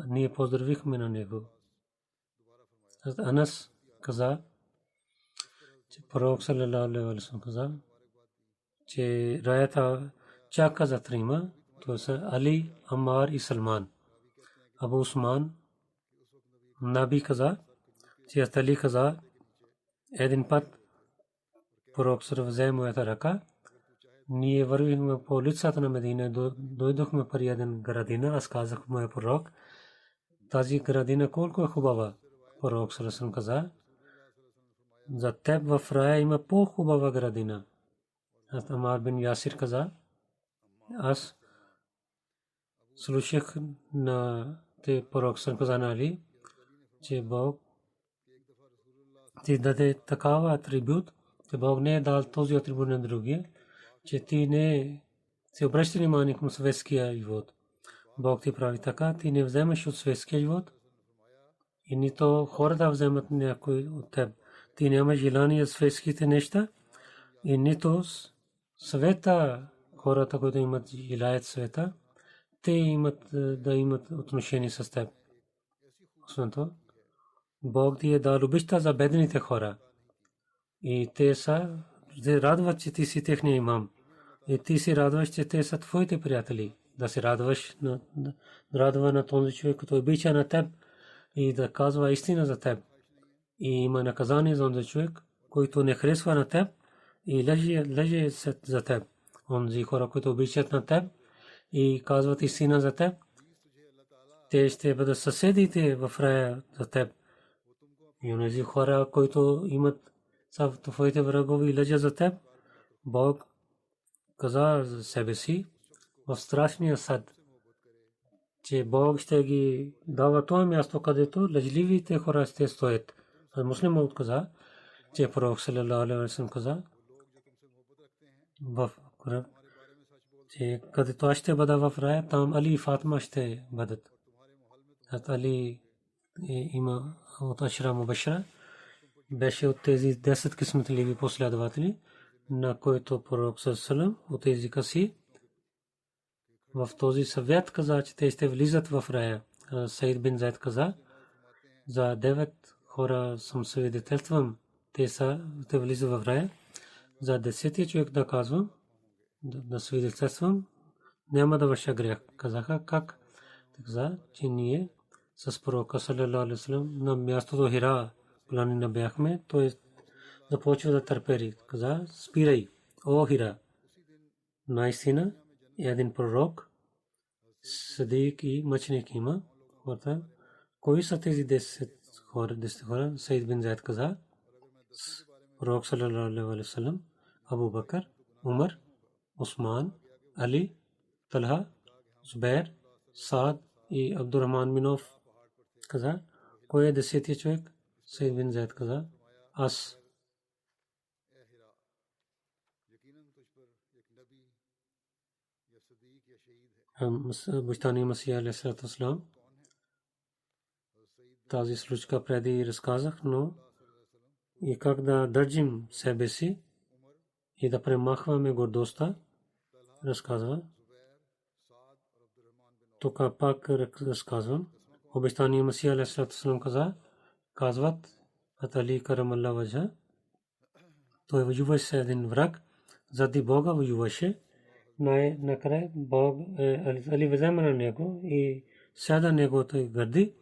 ние поздравихме на него. Анас каза, че пророк саллаллаху алейхи ва саллям каза, че раята чака за трима, то са Али, Амар и Салман. Абу Усман Наби каза, че Али каза, един път пророк взе моята ръка, ние вървихме по улицата на Медина, дойдохме при един градина, аз казах моя пророк, тази градина колко е хубава. Пророк саллаллаху каза, за теб в рая има по-хубава градина. Амар бин Ясир каза, аз слушах на те пророк саллаллаху каза на Али, че Бог ти даде такава атрибут, че Бог не е дал този атрибут на другия, че ти не се обръща внимание към светския живот. Бог ти прави така, ти не вземаш от светския живот и нито хората вземат някой от теб. Ти нямаш желание за светските неща и нито света, хората, които имат желаят света, те имат да имат отношение с теб. Освен това, Бог ти е дал обичта за бедните хора. И те се радват, че ти си техния имам. И ти си радваш, че те са твоите приятели. Да се радваш на този човек, който обича на теб и да казва истина за теб. И има наказание за този човек, който не харесва на теб и лъже за теб. Онзи хора, които обичат на теб и казват истина за теб, те ще бъдат съседите в рая за теб. И онези хора, които имат са твоите врагове и лъжат за теб, Бог каза за себе си в страшния съд, че Бог ще ги дава това място, където лъжливите хора ще стоят. Муслимът каза, че пророк саллалаху алейхи ва саллям каза в Коран, че където аз ще бъда в рая, там Али и Фатима ще бъдат. Али има от Ашра Мубашара, беше от тези 10 късметливи последователи, на който пророк саллалаху от езика си в този съвет каза, че те ще влизат в рая. Саид бин Зайд каза, за 9 хора съм свидетелствам, те влизат в рая. За 10 човек да казвам, да свидетелствам, няма да върша грях. Казаха как? Каза, че ние с пророка саллалаху алейхи ва саллям на мястото Хира планина бяхме, той започва да търпери. Каза, спирай, о Хира. Наистина един пророк, садик и мъченик има. Кои са тези 10 хора? Саид бин Зайд каза, пророк саллалаху алейхи ва саллям, Абу Бакър, Умар, Усман, Али, Талха, Зубайр, Саад и Абдурахман бин Ауф. Каза, кой е 10-ти човек? Саид бин Зайд каза, аз. Бащани Масия алейхи салам. Тази случка преди разказах, но и как да държим себе си и да премахваме гордостта, разказва. Тук пак разказвам. Обещания Масия алейхи салам казват от Али карамаллаху ваджха, той воюваше с един враг, заради Бога воюваше. Накрая Бог Али взема на него и сяда неговото гърди,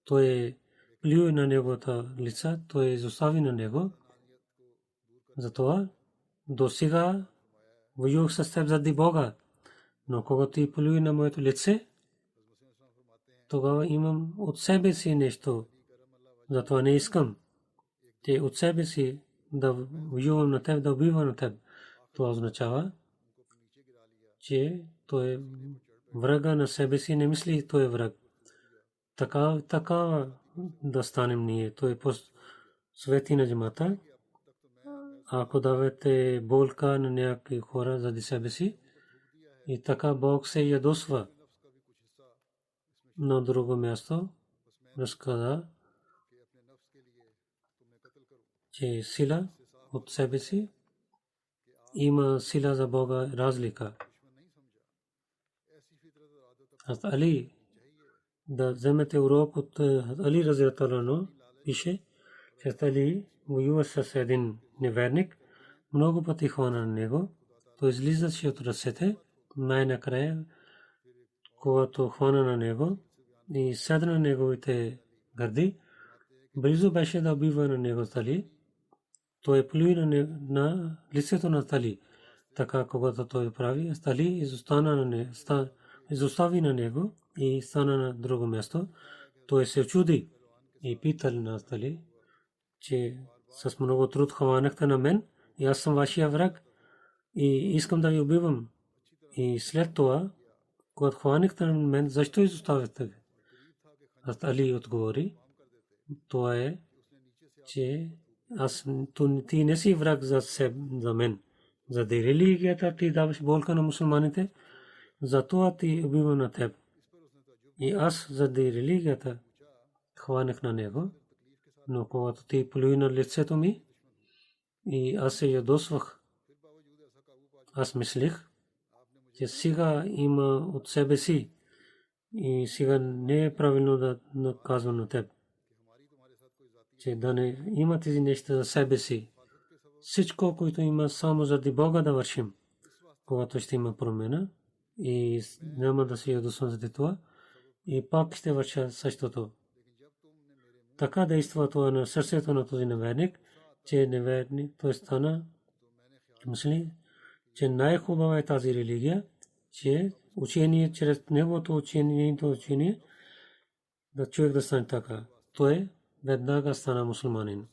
той плюе на неговото лица, той изостави на него. Затова до сега воювах с теб заради Бога, но когато ти плюе на моето лице, тогава имам от себе си нещо. Затова не искам те от себе си да воювам на теб, да убивам на теб. Това означава, че той е врага на себе си, не мисли той е враг. Така да станем ние. Той е свети на джамата. Ако давате болка на някакви хора заради себе си, и така Бог се ядосва. На друго място разказа, че сила от себе си има сила за Бога разлика. Аз Али да вземете урок от Али разияллаху анху, пише, че Али воюва с един неверник, много пъти хвана на него, той излизаше от ръцете, най-накрая, когато хвана на него и седна на неговите гърди, близо беше да убива на него Али. Той плюи на лицето на Али. Така когато той прави, Али изостави на него и стана на друго място. Той се чуди и пита на Али, че с много труд хванахте на мен и аз съм вашия враг и искам да ви убивам. И след това, когато хванахте на мен, защо изоставяте? Али отговори, това е, че аз ти не си враг за мен. Заради религията ти даваш болка на мусулманите, затова ти убивам на теб. И аз заради религията хванах на него, но когато ти плюи на лицето ми и аз се ядосвах, аз мислих, че сега има от себе си и сега не е правилно да наказвам на теб, че да не има тези неща за себе си. Всичко, което има, само заради Бога да вършим. Когато ще има промена и няма да се ядосвам заради това, и пак ще върша същото. Така действа това на сърцето на този неверник, че неверник той стана, мисли, че най-хубава е тази религия, че учение, чрез неговото учение, да човек да стане така. Той веднага стана мусулманин.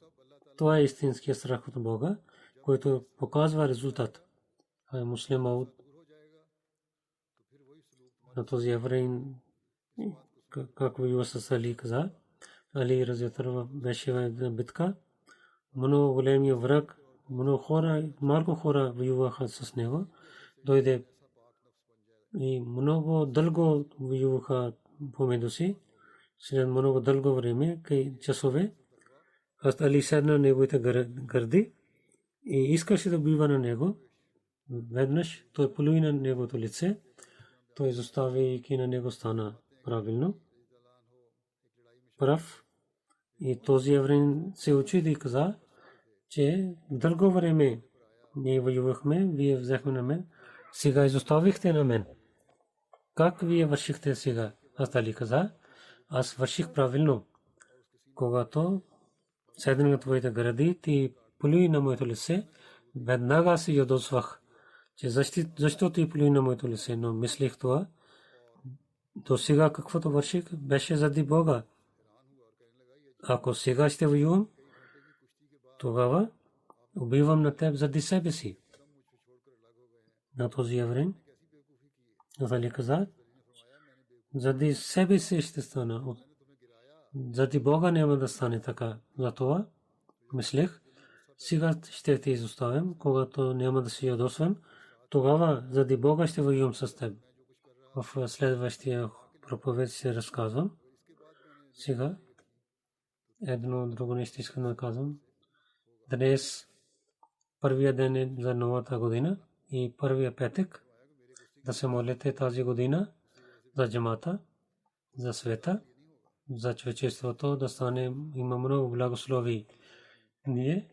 Това е истинският страх от Бога, който показва резултат. Муслима на този евреин, как воюва с Али каза, Али разятърва беше в битка. Много големия враг, много хора, малко хора воюваха с него. Дойде и много дълго воюваха помежду си. След много дълго време, кай часове, Али седна неговите гърди и искаше да убива на него. Веднъж той полуи на неговото лице, той изоставяйки на него стана правилно, прав. И този евреин се учи и каза, че дълго време ние воювахме, вие взехме на мен, сега изоставихте на мен. Как вие вършихте сега? Аз Али каза, аз върших правилно. Когато седна на твоите гради, ти полуи на моето лице, веднага се ядосвах, че защо ти полуи на моето лице, но мислих това. До сега каквото върших беше заради Бога. Ако сега ще воювам, тогава убивам на теб заради себе си. На този евреин Али каза, заради себе си ще стана. Заради Бога няма да стане така. Затова мислех, сега ще те изоставям, когато няма да се ядосвам, тогава заради Бога ще воювам с теб. В следващия проповед ще разказвам. Сега едно друго нещо искам да казвам. Днес първия ден е за новата година и първия петък да се молите тази година за джамата, за света, за човечеството да стане, има много благослови. Ние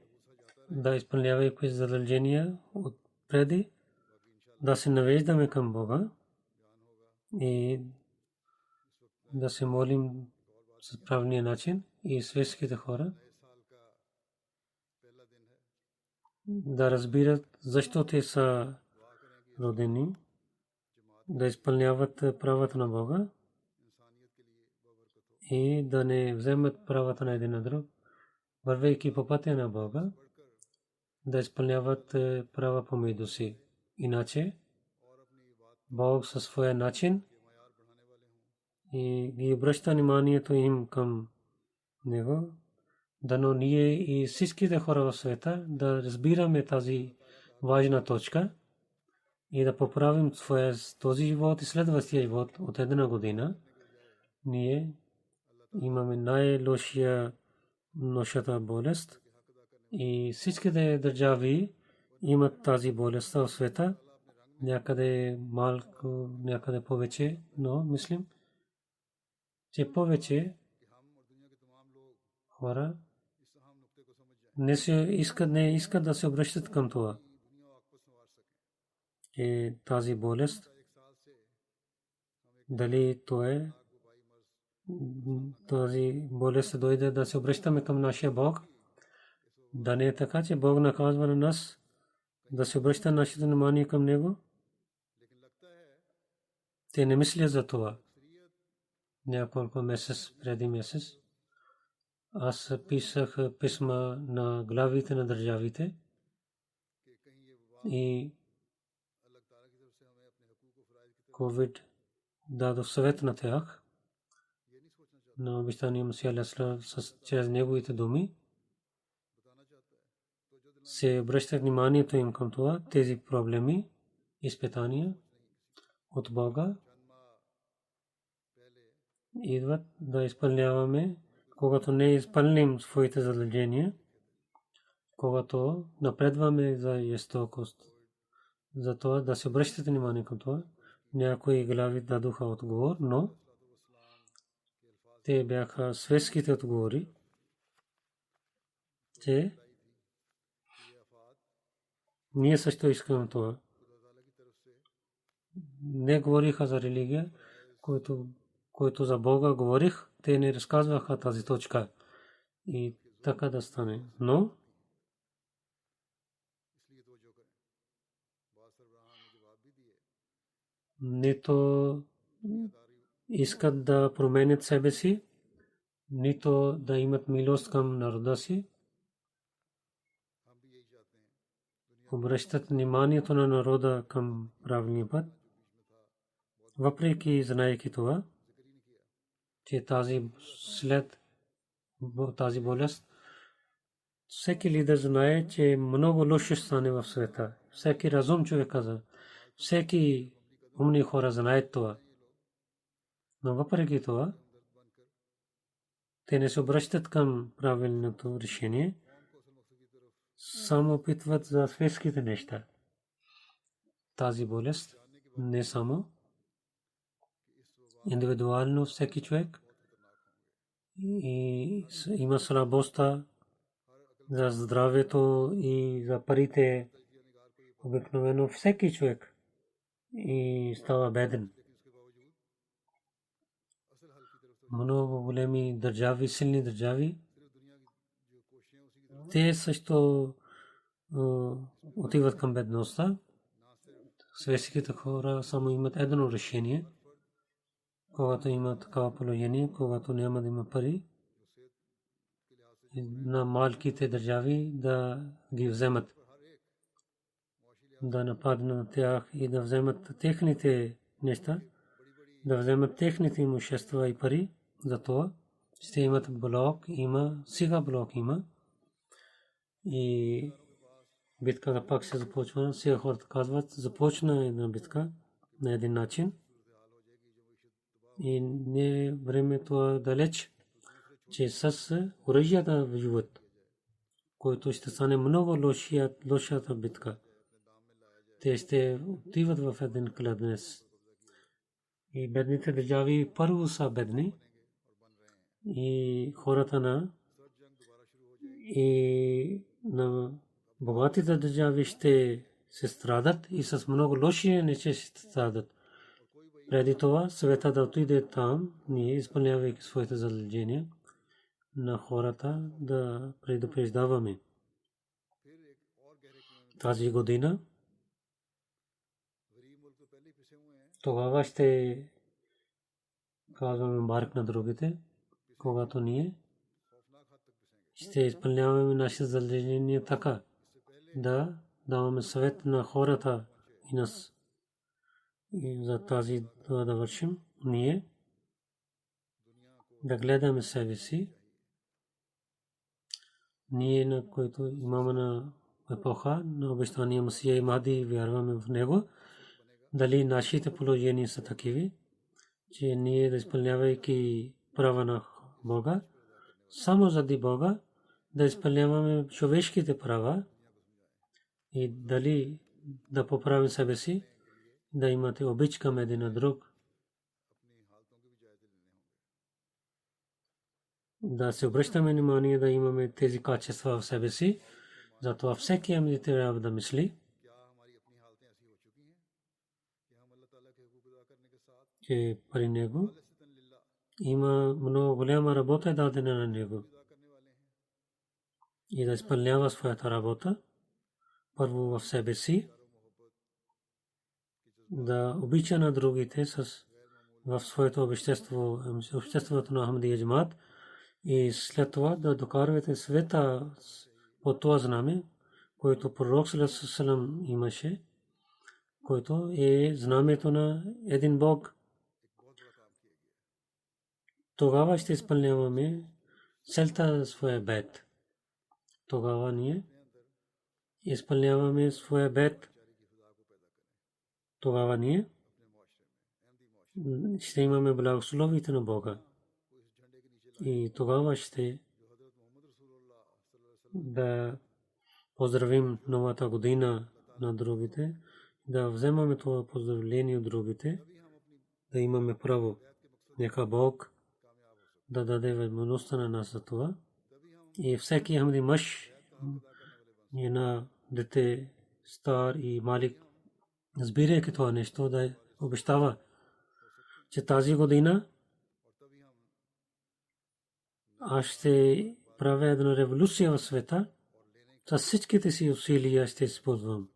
да изпълняваме какви задължения от преди, да се навеждаме към Бога и да се молим с правилния начин и светските хора да разбират защо те са родени, да изпълняват правата на Бога и да не вземат правата на един на друг, вървейки по пътя на Бога, да изпълняват права помежду си. Иначе Бог със своя начин и ги обръща вниманието им към Него, дано ние и всичките хора в света да разбираме тази важна точка и да поправим този живот и следващия живот от една година. Ние имаме най-лошата болест и всичките държави имат тази болест в света. Някъде малко, някъде повече, но мислим, че повече хора не искат да се обръщат към това. И тази болест, дали то е, тази болест дойде да се обръщаме към нашия Бог, да не е така, че Бог наказва на нас да се обръща нашето внимание към Него. Те не мислят за това. Няколко преди месец аз писах писма на главите на държавите и COVID дадох съвет на тях на обещания Масия Алейхи чрез неговите думи, се обръща вниманието им към това, тези проблеми, изпитания от Бога идват да изпълняваме, когато не изпълним своите задължения, когато напредваме за жестокост. Затова да се обръщате внимание към това. Някои глави дадоха отговор, но те бяха светските отговори, че ние също искаме това. Не говориха за религия, който за Бога говорих, те не разказваха тази точка. И така да стане. Но нито искат да променят себе си, нито да имат милост към народа си. Обръщат вниманието на народа към правилния път. Въпреки знаейки това, че след тази болест, всеки лидер знае, че много лошо ще стане в света. Всеки разум човек каза. Всеки умни хора знаят това. Но въпреки това, те не се обръщат към правилното решение, само опитват за светските неща. Тази болест не само индивидуално всеки човек и има слабостта за здравето и за парите. Обикновено всеки човек и става беден. Много големи държави, силни държави, те също отиват към бедността. Светските хора само имат едно решение, когато има такава положение, когато няма да има пари, на малките държави да ги вземат, да нападнат тях и да вземат техните неща, да вземат техните имущества и пари. Затова ще имат блок, сега блок има. И битката пак се започва. Сега хората казват, започна една битка на един начин. И не времето далеч, че с оръжията воюват, който ще стане много лошата битка. Те ще отиват в един кладенец. И бедните държави първо са бедни. И хората на богатите държави ще се страдат и с много лоши неща ще страдат. Преди това света да отиде там, ние изпълнявайки своите задължения на хората да предупреждаваме. Тази година тогава ще казваме барк на другите, когато ние ще изпълняваме нашите задължения така, да даваме съвет на хората и нас. И за тази да вършим, ние да гледаме себе си. Ние, на който имаме на епоха, на обещания Масия и Махди, вярваме в него, дали нашите положения са такива, че ние да изпълнявайки права на Бога, само заради Бога, да изпълняваме човешките права и дали да поправим себе си, да имате обич към един на друг, да се обръщаме внимание да имаме тези качества в себе си. Затова всеки амин трябва да мисли, че при него има много голяма работа дадена на него и да изпълнява своята работа първо в себе си, да обича на другите в своето обществото на Ахмадия Джамаат и след това да докарвате света по това знаме, който пророк салам имаше, който е знамето на един Бог. Тогава ще изпълняваме целта своя бед. Тогава ние изпълняваме своя бед, тогава ние ще имаме благословите на Бога. И тогава ще да поздравим новата година на другите, да вземаме това поздравление от другите, да имаме право. Нека Бог да даде възможността на нас за това. И всеки Ахмади мъж, на дете, стар и малик, разбирайки това нещо, да обещава, че тази година аз ще правя една революция в света, с всичките си усилия ще използвам.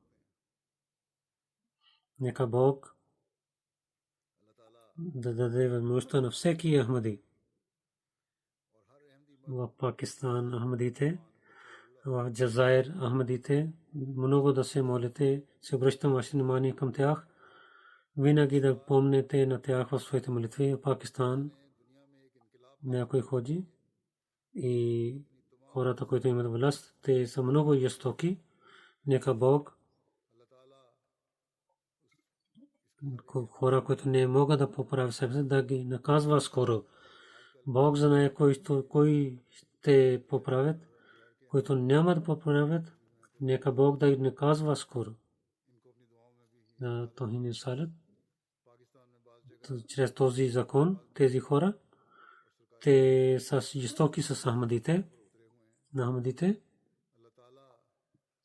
Нека Бог да даде възможността на всеки Ахмади. В Пакистан Ахмадите, в Джазайр Ахмадите, много да се молите, се обръщам ваше внимание към тях. Винаги да помните на тях в своите молитви. В Пакистан някой ходи и хората, които имат власт, те са много жестоки. Нека Бог хора, които не могат да поправят себе си, да ги наказва скоро. Бог знае кои ще поправят, които няма да поправят. Нека Бог да ги наказва скоро. Тохин Салат, чрез този закон, тези хора, те са жестоки с Ахмадите,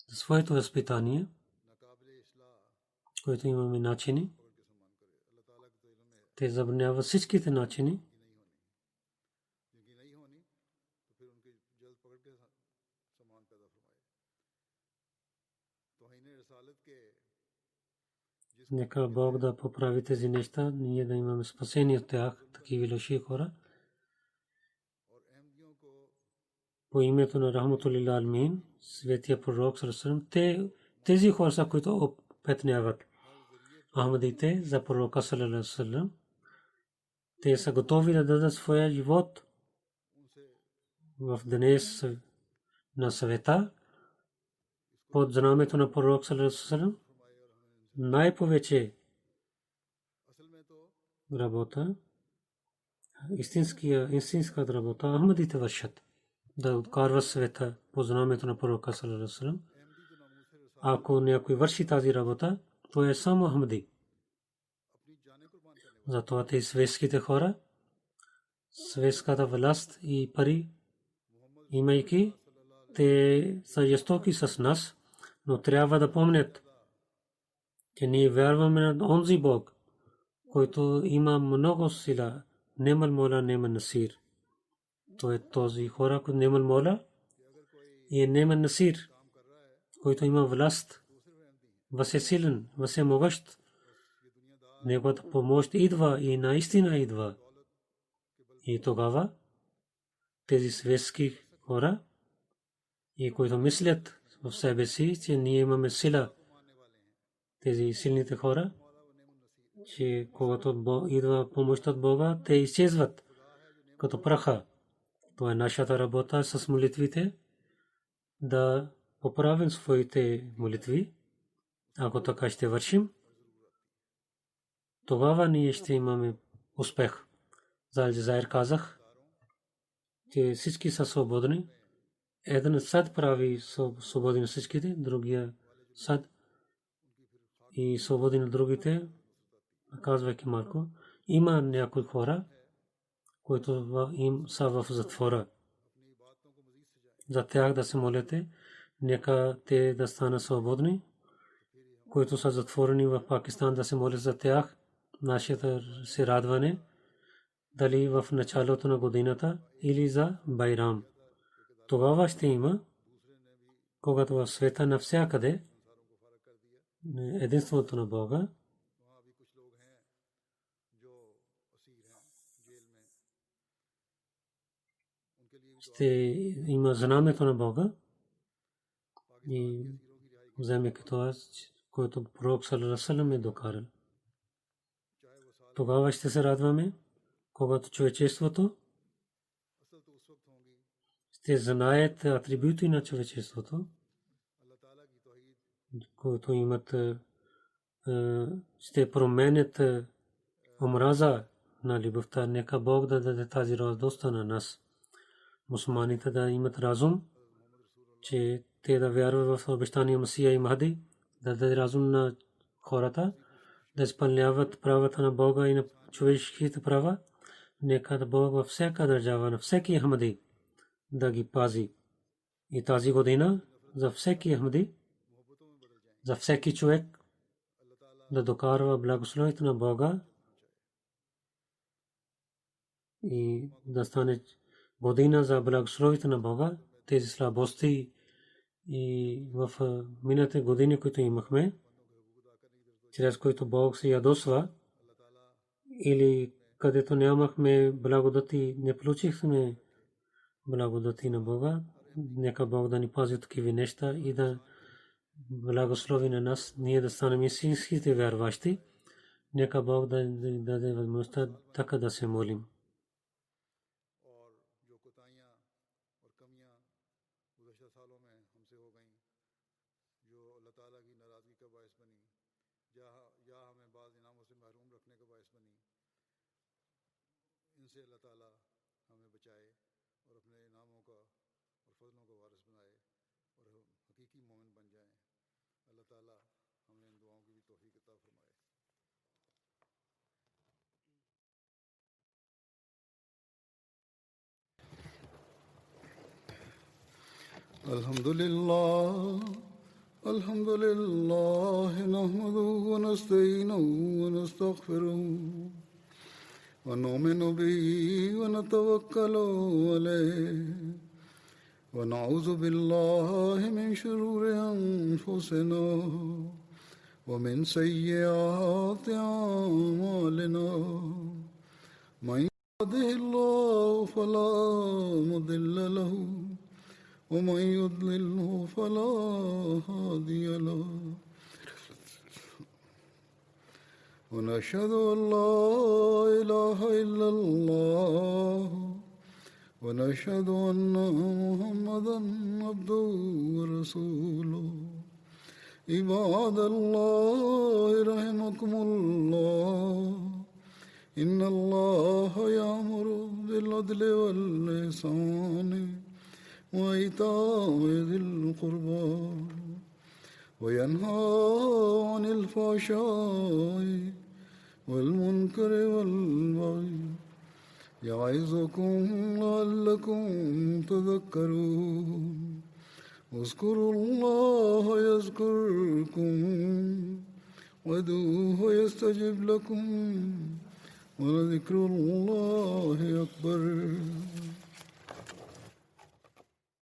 своето възпитание, което имаме начини, те забраняват всичките начини. Нека Бог да поправи тези неща, ние да имаме спасение от тях, такива лоши хора. По името на Рахматуллил Алмин, светия пророк Сърсърм, тези хора са, които опетняват Ахмадите за пророка Салалалаху, те са готови да дадат своя живот в днес на света под знамето на пророк Салалалаху. Най-повече работа, истинската работа Ахмадите вършат, да откарва света по знамето на пророка Салалалаху. Ако някой върши тази работа, то е само Ахмади. Затова тези светските хора, светската власт и пари, имайки, те са жестоки с нас, но трябва да помнят, че ние вярваме на онзи Бог, който има много сила. Немал Мола, Немал Насир. То е този хора, който Немал Мола и Немал Насир, който има власт, възсилен, възмогъщ. Неговата помощ идва и наистина идва. И тогава тези светски хора, и които мислят в себе си, че ние имаме сила, тези силните хора, че когато идва помощ от Бога, те изчезват като праха. Това е нашата работа с молитвите, да поправим своите молитви. Ако така ще вършим, тогава ние ще имаме успех. За Алджазайр казах, че всички са свободни. Един съд прави свободни всичките, другия съд и свободи на другите, казвайки малко. Има някои хора, които им са в затвора. За тях да се молите, нека те да станат свободни, които са затворени в Пакистан, да се молят за тях. Нашето се радване, дали в началото на годината или за Байрам. Тогава ще има, когато в света навсякъде единството на Бога ще има знамето на Бога и вземайки това, което пророк саллаллаху алейхи ва саллям е докарал. Тогава ще се радваме, когато човечеството ще знаят атрибути на човечеството които имат, ще променят омраза на любовта. Нека Бог да даде тази радост на нас. Мусулманите да имат разум, че те да вярват в обещания Масия и Махди, да даде разум на хората, да изпълняват правата на Бога и на човешките права. Нека да Бог във всяка държава, на всеки Ахмади да ги пази. И тази година за всеки Ахмади, за всеки човек да докарва благословението на Бога и да стане година за благословението на Бога. Тези слабости и в миналите години, които имахме, чрез които Бог се ядосва, или където нямахме благодати, не получихме благодати на Бога. Нека Бог да ни пази от такива неща и да благослови на нас, ние да станем истинските вярващи. Нека Бог да даде възможността така да се молим. الحمد لله نحمده ونستعينه ونستغفره ونؤمن به ونتوكل عليه ونعوذ بالله من شرور أنفسنا ومن سيئات أعمالنا من يهده الله فلا مضل له ومن يضلله فلا هادي له ونشهد أن لا إله إلا الله ونشهد أن محمدا عبده ورسوله عباد الله رحمكم الله إن الله يأمر بالعدل والإحسان وإيتاء ذي القربى وينهى عن الفحشاء والمنكر والبغي يعظكم لعلكم تذكرون اذكروا الله يذكركم وادعوه يستجب لكم ولذكر الله أكبر